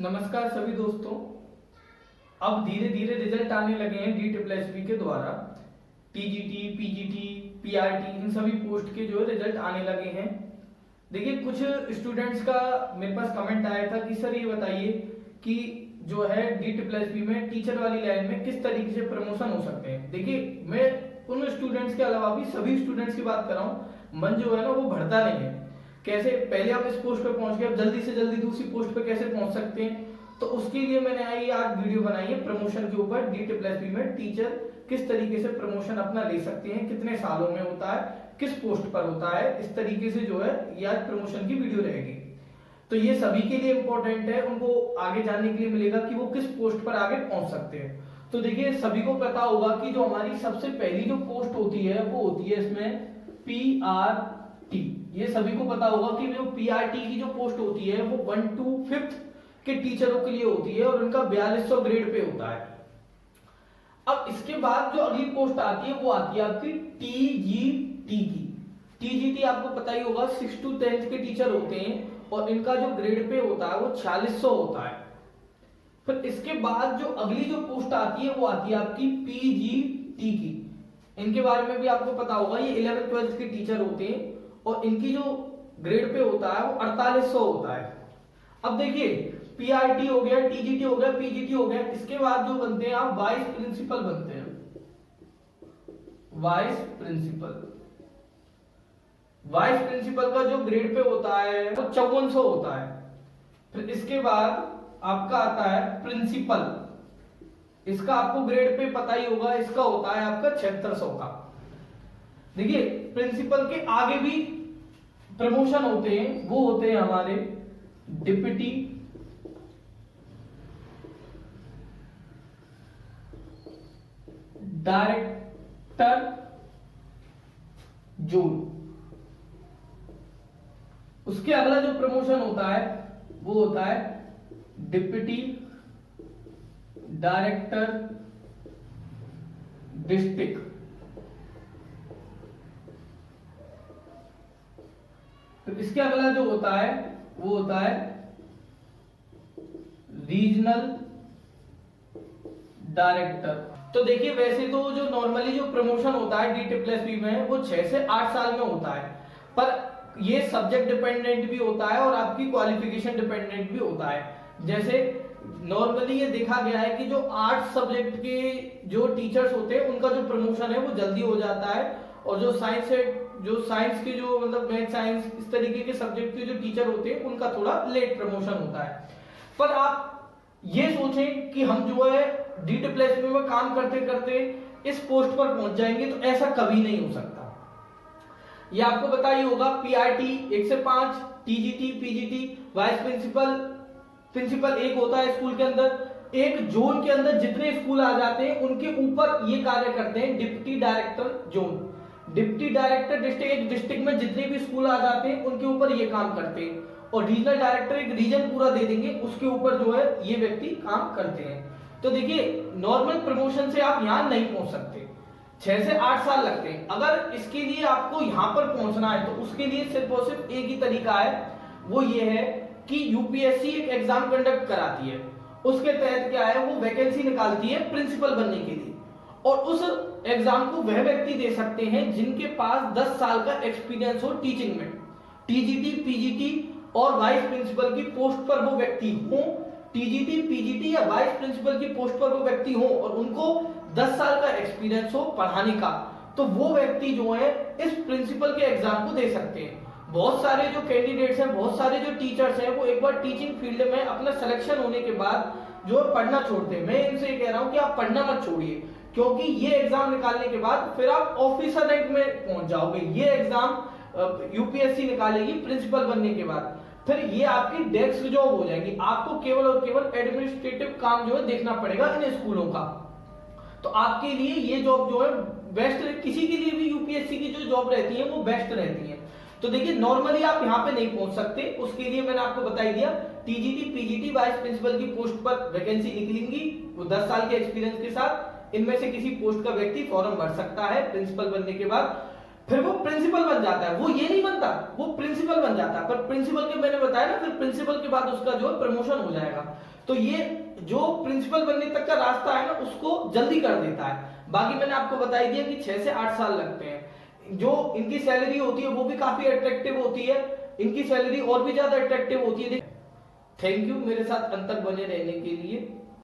नमस्कार सभी दोस्तों। अब धीरे धीरे रिजल्ट आने लगे हैं DSSB के द्वारा। TGT, PGT, PRT इन सभी पोस्ट के जो है रिजल्ट आने लगे हैं। देखिए, कुछ स्टूडेंट्स का मेरे पास कमेंट आया था कि सर ये बताइए कि जो है DSSB में टीचर वाली लाइन में किस तरीके से प्रमोशन हो सकते हैं। देखिए, मैं उन स्टूडेंट्स के अलावा भी सभी स्टूडेंट्स की बात कर रहा हूँ। मन जो है ना वो बढ़ता नहीं है। कैसे पहले आप इस पोस्ट पे पहुंच गए, अब जल्दी से जल्दी दूसरी पोस्ट पे कैसे पहुंच सकते हैं, तो उसके लिए मैंने आज वीडियो बनाई है प्रमोशन के ऊपर। DSSB में टीचर किस तरीके से प्रमोशन अपना ले सकते हैं, कितने सालों में होता है, किस पोस्ट पर होता है, इस तरीके से जो है ये आज प्रमोशन की वीडियो रहेगी। तो ये सभी के लिए इंपॉर्टेंट है, उनको आगे जानने के लिए मिलेगा कि वो किस पोस्ट पर आगे पहुंच सकते हैं। तो देखिए, सभी को पता होगा कि जो हमारी सबसे पहली जो पोस्ट होती है वो होती है इसमें PRT। ये सभी को पता होगा कि जो PRT की जो पोस्ट होती है वो 1 to 5th के टीचरों के लिए होती है और उनका 4200 ग्रेड पे होता है। अब इसके बाद जो अगली पोस्ट आती है वो आती है आपकी TGT की। TGT आपको पता ही होगा 6 to 10th के टीचर होते हैं और इनका जो ग्रेड पे होता है वो 4600 होता है। फिर इसके बाद जो अगली जो पोस्ट आती है वो आती है आपकी PGT की। इनके बारे में भी आपको पता होगा, ये 11th 12th के टीचर होते हैं और इनकी जो ग्रेड पे होता है वो 4800 होता है। अब देखिए, PRT हो गया, TGT हो गया, PGT हो गया, इसके बाद जो बनते हैं आप वाइस प्रिंसिपल बनते हैं। वाइस प्रिंसिपल का जो ग्रेड पे होता है वो 5400 होता है। फिर इसके बाद आपका आता है प्रिंसिपल। इसका आपको ग्रेड पे पता ही होगा, इसका होता है आपका 7600 का। देखिए, प्रिंसिपल के आगे भी प्रमोशन होते हैं, वो होते हैं हमारे डिप्टी डायरेक्टर जोन। उसके अगला जो प्रमोशन होता है वो होता है डिप्टी डायरेक्टर डिस्ट्रिक्ट। तो इसके अगला जो होता है वो होता है रीजनल डायरेक्टर। तो देखिए, वैसे तो जो नॉर्मली जो प्रमोशन होता है DSSB में वो 6 से 8 साल में होता है, पर ये सब्जेक्ट डिपेंडेंट भी होता है और आपकी क्वालिफिकेशन डिपेंडेंट भी होता है। जैसे नॉर्मली ये देखा गया है कि जो आर्ट्स सब्जेक्ट के जो टीचर्स होते हैं उनका जो प्रमोशन है वो जल्दी हो जाता है, और जो साइंस के जो मतलब मैथ साइंस इस तरीके के सब्जेक्ट के जो टीचर होते हैं उनका थोड़ा लेट प्रमोशन होता है। पर आप ये सोचें कि हम जो है DSSB में काम करते करते इस पोस्ट पर पहुंच जाएंगे, तो ऐसा कभी नहीं हो सकता। ये आपको पता ही होगा, PRT 1 से 5, TGT, PGT, वाइस प्रिंसिपल एक होता है स्कूल के अंदर। एक जोन के अंदर जितने स्कूल आ जाते हैं उनके ऊपर ये कार्य करते हैं deputy director zone. Deputy director district, एक डिस्ट्रिक्ट में जितने भी स्कूल आ जाते हैं उनके ऊपर ये काम करते हैं, और रीजनल डायरेक्टर एक रीजन पूरा दे देंगे, उसके ऊपर जो है ये व्यक्ति काम करते हैं। तो देखिए, नॉर्मल प्रमोशन से आप यहां नहीं पहुंच सकते, 6 से 8 साल लगते हैं। अगर इसके लिए आपको यहां पर पहुंचना है तो उसके लिए सिर्फ और सिर्फ एक ही तरीका है, वो ये है कि UPSC एक एग्जाम कंडक्ट कराती है। उसके तहत क्या है, वो वैकेंसी निकालती है प्रिंसिपल बनने के लिए, और उस एग्जाम को वह व्यक्ति दे सकते हैं जिनके पास 10 साल का एक्सपीरियंस हो टीचिंग में। TGT, PGT और वाइस प्रिंसिपल की पोस्ट पर वो व्यक्ति हो, TGT, PGT या वाइस प्रिंसिपल की पोस्ट पर वो व्यक्ति हो और उनको 10 साल का एक्सपीरियंस हो पढ़ाने का, तो वो व्यक्ति जो है इस प्रिंसिपल के एग्जाम को दे सकते हैं। बहुत सारे जो कैंडिडेट्स हैं, बहुत सारे जो टीचर्स हैं, वो एक बार टीचिंग फील्ड में अपना सिलेक्शन होने के बाद जो पढ़ना छोड़ते हैं। मैं इनसे कह रहा हूं कि आप पढ़ना मत छोड़िए, क्योंकि ये एग्जाम निकालने के बाद फिर आप ऑफिसर रैंक में पहुंच जाओगे। ये एग्जाम UPSC निकालेगी प्रिंसिपल बनने के बाद, फिर ये आपकी डेस्क जॉब हो जाएगी। आपको केवल और केवल एडमिनिस्ट्रेटिव काम जो है देखना पड़ेगा इन स्कूलों का। तो आपके लिए ये जॉब जो है बेस्ट, किसी के लिए भी UPSC की जो जॉब रहती है वो बेस्ट रहती है। तो देखिए, नॉर्मली आप यहाँ पे नहीं पहुंच सकते, उसके लिए मैंने आपको बता ही दिया, TGT, PGT वाइस प्रिंसिपल की पोस्ट पर वैकेंसी निकलेंगी, वो 10 साल के एक्सपीरियंस के साथ इनमें से किसी पोस्ट का व्यक्ति फॉर्म भर सकता है प्रिंसिपल बनने के बाद। फिर वो प्रिंसिपल बन जाता है, वो ये नहीं बनता, वो प्रिंसिपल बन जाता है। पर प्रिंसिपल के मैंने बताया ना, फिर प्रिंसिपल के बाद उसका जो है प्रमोशन हो जाएगा। तो ये जो प्रिंसिपल बनने तक का रास्ता है ना, उसको जल्दी कर देता है। बाकी मैंने आपको बता ही दिया कि 6 से 8 साल लगते हैं। जो इनकी सैलरी होती है वो भी काफी अट्रैक्टिव होती है, इनकी सैलरी और भी ज्यादा अट्रैक्टिव होती है। थैंक यू मेरे साथ अंत तक बने रहने के लिए।